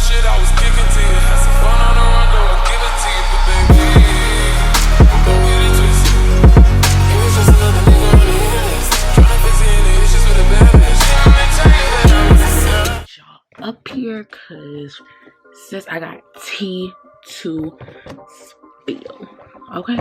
shit I was kicking to you. Had some fun on the run, though I give it to you. But baby, don't get it twisted. It was just another nigga on the internet, trying to fix any issues with a bad bitch. Yeah, I'ma tell you that I was y'all up here cause since I got tea to spill. Okay.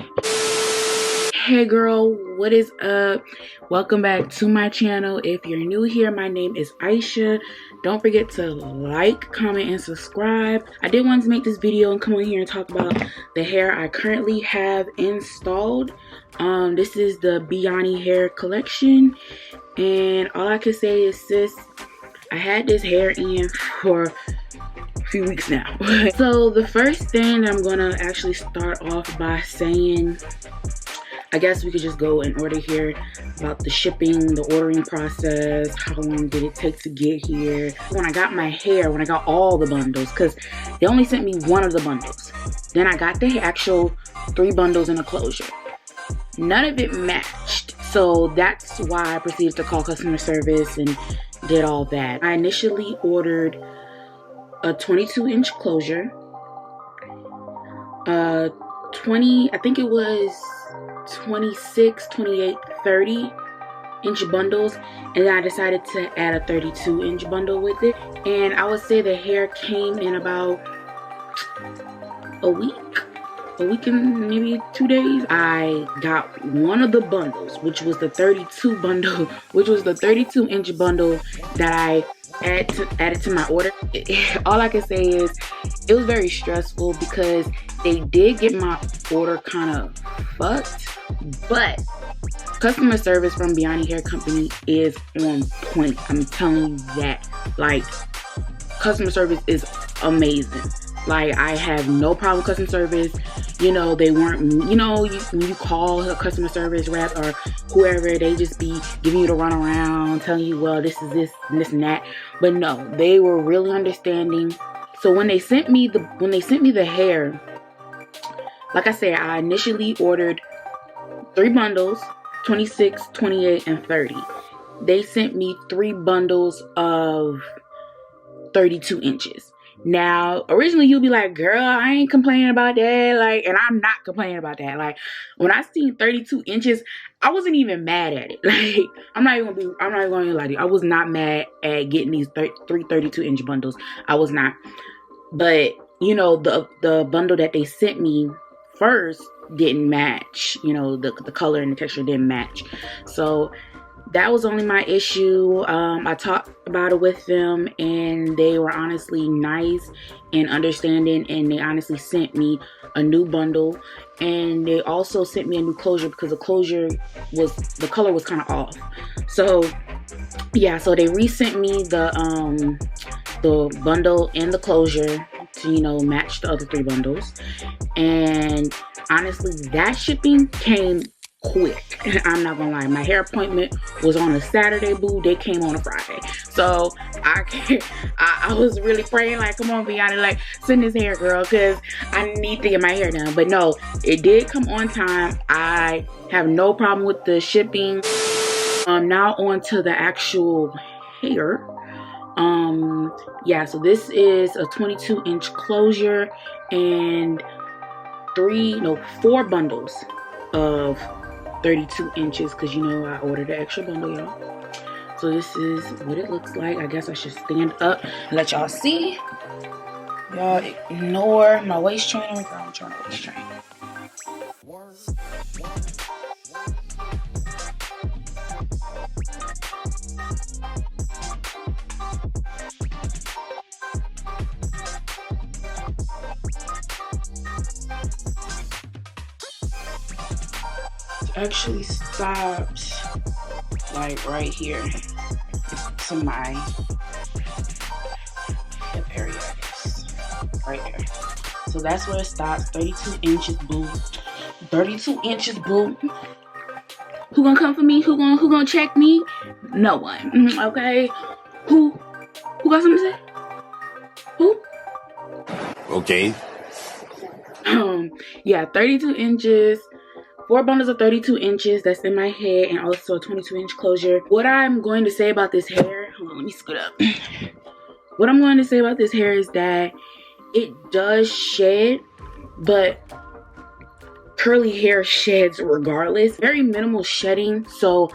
Hey girl, what is up? Welcome back to my channel. If you're new here, my name is Aisha. Don't forget to like, comment, and subscribe. I did want to make this video and come on here and talk about the hair I currently have installed. This is the Beyani hair collection, and all I can say is, sis, I had this hair in for a few weeks now. So the first thing I'm gonna actually start off by saying, I guess we could just go in order here about the shipping, the ordering process, how long did it take to get here. When I got my hair, when I got all the bundles, because they only sent me one of the bundles. Then I got the actual 3 bundles in a closure. None of it matched. So that's why I proceeded to call customer service and did all that. I initially ordered a 22-inch closure, 20, I think it was 26, 28, 30 inch bundles, and then I decided to add a 32-inch bundle with it. And I would say the hair came in about a week and maybe 2 days. I got one of the bundles, which was the 32 bundle, which was the 32-inch bundle that I added to my order. All I can say is it was very stressful because they did get my order kind of fucked, but customer service from Beyani Hair Company is on point. I'm telling you that. Like, customer service is amazing. Like, I have no problem with customer service. You know, they weren't, you know, when you call a customer service rep or whoever, they just be giving you the runaround, telling you, well, this is this and this and that. But no, they were really understanding. So when they sent me the hair, like I said, I initially ordered 3 bundles, 26, 28, and 30. They sent me 3 bundles of 32 inches. Now, originally you'll be like, girl, I ain't complaining about that. Like, and I'm not complaining about that. Like, when I seen 32 inches, I wasn't even mad at it. Like, I'm not even gonna lie to you. I was not mad at getting these 3 32-inch bundles. I was not. But, you know, the bundle that they sent me first didn't match. You know, the color and the texture didn't match. So that was only my issue. I talked about it with them, and they were honestly nice and understanding, and they honestly sent me a new bundle, and they also sent me a new closure because the color was kind of off. So yeah, so they resent me the bundle and the closure to, you know, match the other 3 bundles. And honestly, that shipping came quick. I'm not gonna lie, my hair appointment was on a Saturday, boo. They came on a Friday. So I was really praying, like, come on, Beyani, like, send this hair, girl, because I need to get my hair done. But no, it did come on time. I have no problem with the shipping. Now on to the actual hair. Yeah, so this is a 22-inch closure and 4 bundles of 32 inches, because, you know, I ordered the extra bundle, y'all. So this is what it looks like. I guess I should stand up and let y'all see. Y'all ignore my waist trainer. Girl, I'm trying to waist train. Actually stopped like right here to my hip area, I guess, right there. So that's where it stops. 32 inches, boo. 32 inches, boo. Who gonna come for me? Who gonna check me? No one. Okay. Who got something to say? Who? Okay. Yeah, 32 inches. 4 bundles of 32 inches that's in my head, and also a 22-inch closure. What I'm going to say about this hair, hold on, let me scoot up. what I'm going to say about this hair is that it does shed, but curly hair sheds regardless. Very minimal shedding, so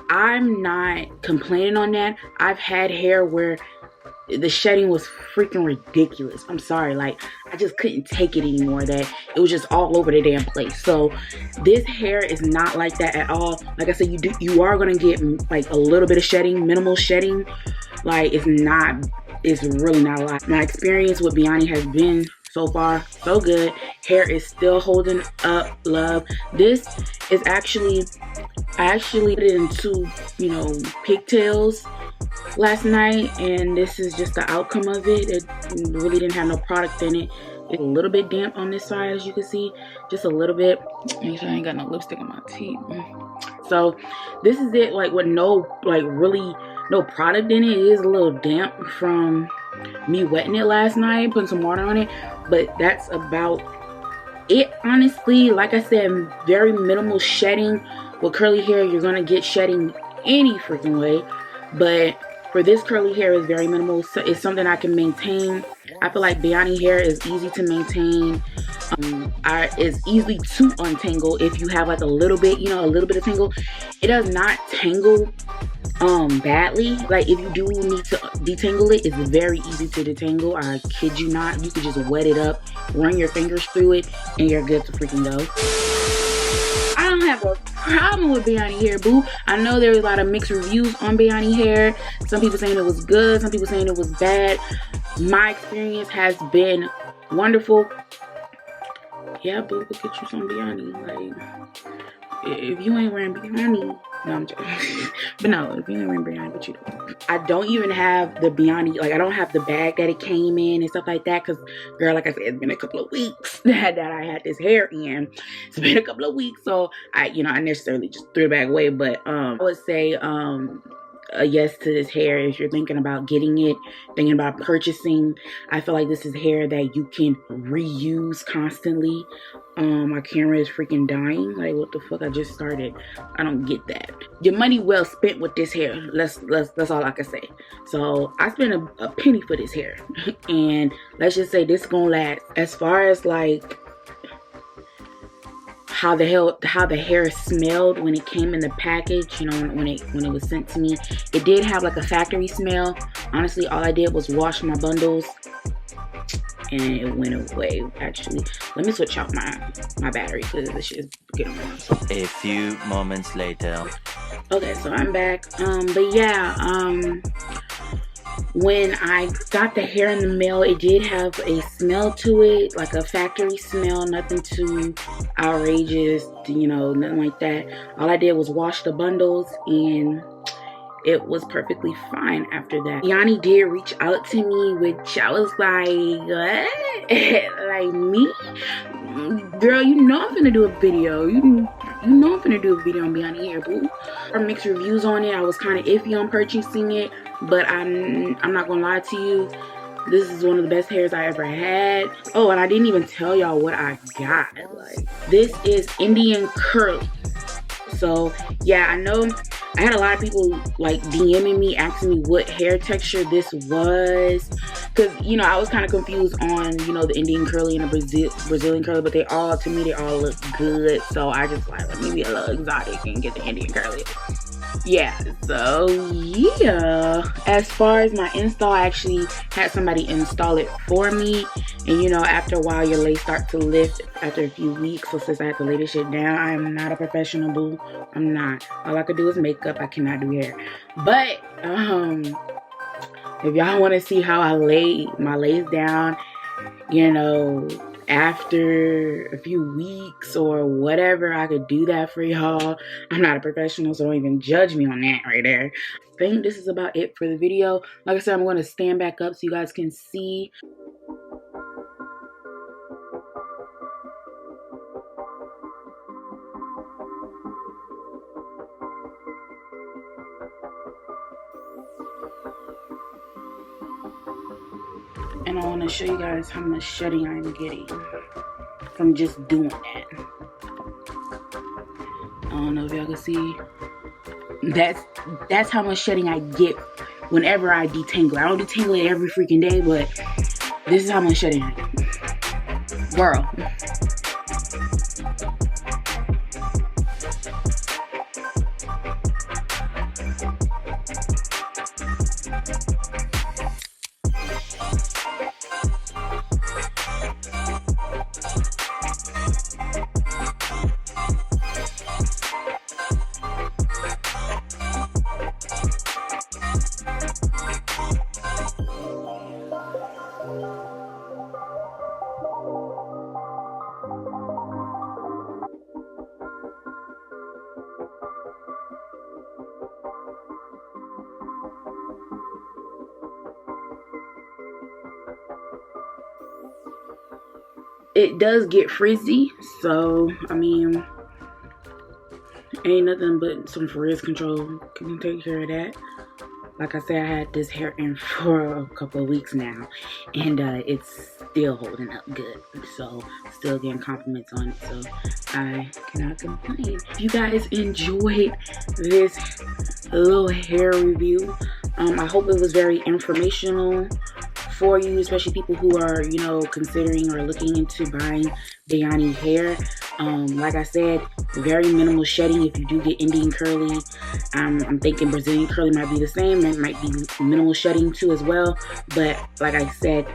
I'm not complaining on that. I've had hair where the shedding was freaking ridiculous. I'm sorry, like I just couldn't take it anymore, that it was just all over the damn place. So this hair is not like that at all. Like I said, you are gonna get like a little bit of shedding, minimal shedding. Like it's really not a lot. My experience with Beyani has been so far so good. Hair is still holding up, love. This is actually, I actually put it into, you know, pigtails last night, and this is just the outcome of it. It really didn't have no product in it. It's a little bit damp on this side, as you can see, just a little bit. Make sure I ain't got no lipstick on my teeth. So this is it, like with no, like really no product in it. It is a little damp from me wetting it last night, putting some water on it, but that's about it, honestly. Like I said, very minimal shedding. With curly hair, you're gonna get shedding any freaking way, but for this curly hair is very minimal. So it's something I can maintain. I feel like Beyani hair is easy to maintain. It's easy to untangle if you have like a little bit, you know, a little bit of tangle. It does not tangle badly. Like if you do need to detangle it, it's very easy to detangle. I kid you not. You could just wet it up, run your fingers through it, and you're good to freaking go. I don't have a problem with Beyani hair, boo. I know there's a lot of mixed reviews on Beyani hair. Some people saying it was good, some people saying it was bad. My experience has been wonderful. Yeah, boo, go get you some Beyani. Like, if you ain't wearing Beyani, no, I'm joking. But no, if you ain't wearing Beyani, what you doing? I don't even have the Beyani, like I don't have the bag that it came in and stuff like that, because girl, like I said, it's been a couple of weeks that I had this hair in. It's been a couple of weeks, so I necessarily just threw it back away. But I would say a yes to this hair if you're thinking about getting it, thinking about purchasing. I feel like this is hair that you can reuse constantly. My camera is freaking dying. Like, what the fuck? I just started. I don't get that. Your money well spent with this hair. That's all I can say. So I spent a penny for this hair, and let's just say this gonna last. As far as like how the hair smelled when it came in the package, you know, when it was sent to me, it did have like a factory smell. Honestly, all I did was wash my bundles and it went away. Actually, let me switch out my battery because this shit is getting on. A few moments later. Okay, so I'm back. But yeah, when I got the hair in the mail, it did have a smell to it, like a factory smell, nothing too outrageous, you know, nothing like that. All I did was wash the bundles and it was perfectly fine after that. Beyani did reach out to me, which I was like, what? Like, me? Girl, you know I'm finna do a video. You know I'm finna do a video on Beyani hair, boo. Or mixed reviews on it. I was kind of iffy on purchasing it, but I'm not gonna lie to you. This is one of the best hairs I ever had. Oh, and I didn't even tell y'all what I got. Like, this is Indian curly. So yeah, I know I had a lot of people like DMing me asking me what hair texture this was, because you know I was kind of confused on, you know, the Indian curly and the Brazilian curly, but they all, to me, they all look good. So I just like, let me be a little exotic and get the Indian curly. Yeah, so yeah, as far as my install, I actually had somebody install it for me, and you know, after a while your lace starts to lift after a few weeks. So since I had to lay this shit down, I'm not a professional, boo. I'm not. All I could do is makeup. I cannot do hair. But if y'all want to see how I lay my lace down, you know, after a few weeks or whatever, I could do that for y'all. I'm not a professional, so don't even judge me on that right there. I think this is about it for the video. Like I said, I'm going to stand back up so you guys can see. And I want to show you guys how much shedding I'm getting from just doing that. I don't know if y'all can see. That's how much shedding I get whenever I detangle. I don't detangle it every freaking day, but this is how much shedding I do. Girl. It does get frizzy, so I mean, ain't nothing but some frizz control can take care of that. Like I said, I had this hair in for a couple of weeks now, and it's still holding up good. So still getting compliments on it, so I cannot complain. If you guys enjoyed this little hair review, I hope it was very informational for you, especially people who are, you know, considering or looking into buying Beyani hair. Like I said, very minimal shedding. If you do get Indian curly, I'm thinking Brazilian curly might be the same. It might be minimal shedding too as well. But like I said,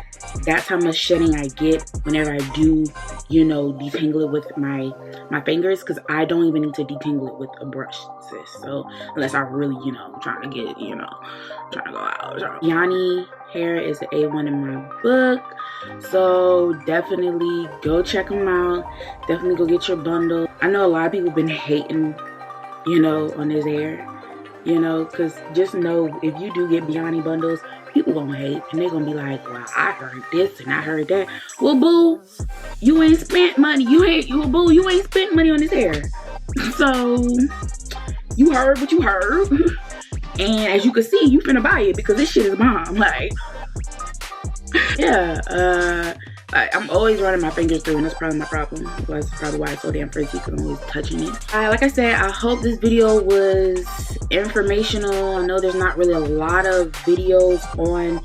that's how much shedding I get whenever I do, you know, detangle it with my fingers, because I don't even need to detangle it with a brush, sis. So unless I really, you know, trying to get, you know, trying to go out. Beyani hair is an A1 in my book, so definitely go check them out. Definitely go get your bundle. I know a lot of people have been hating, you know, on this hair, you know, because just know if you do get Beyani bundles, people gonna hate, and they're gonna be like, well, I heard this and I heard that. Well, boo, you ain't spent money. You ain't spent money on this hair. So you heard what you heard. And as you can see, you finna buy it because this shit is bomb. Like, yeah, I'm always running my fingers through, and that's probably my problem. That's probably why it's so damn frizzy, because I'm always touching it. Like I said, I hope this video was informational. I know there's not really a lot of videos on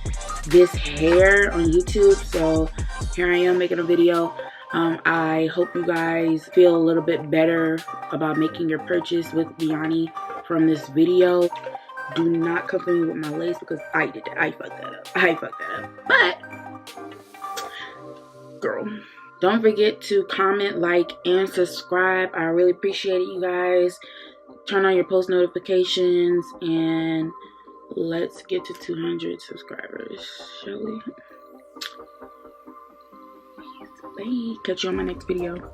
this hair on YouTube, so here I am making a video. I hope you guys feel a little bit better about making your purchase with Beyani from this video. Do not come for me with my lace, because I did that. I fucked that up. But, girl, don't forget to comment, like, and subscribe. I really appreciate it, you guys. Turn on your post notifications, and let's get to 200 subscribers, shall we? Bye. Catch you on my next video.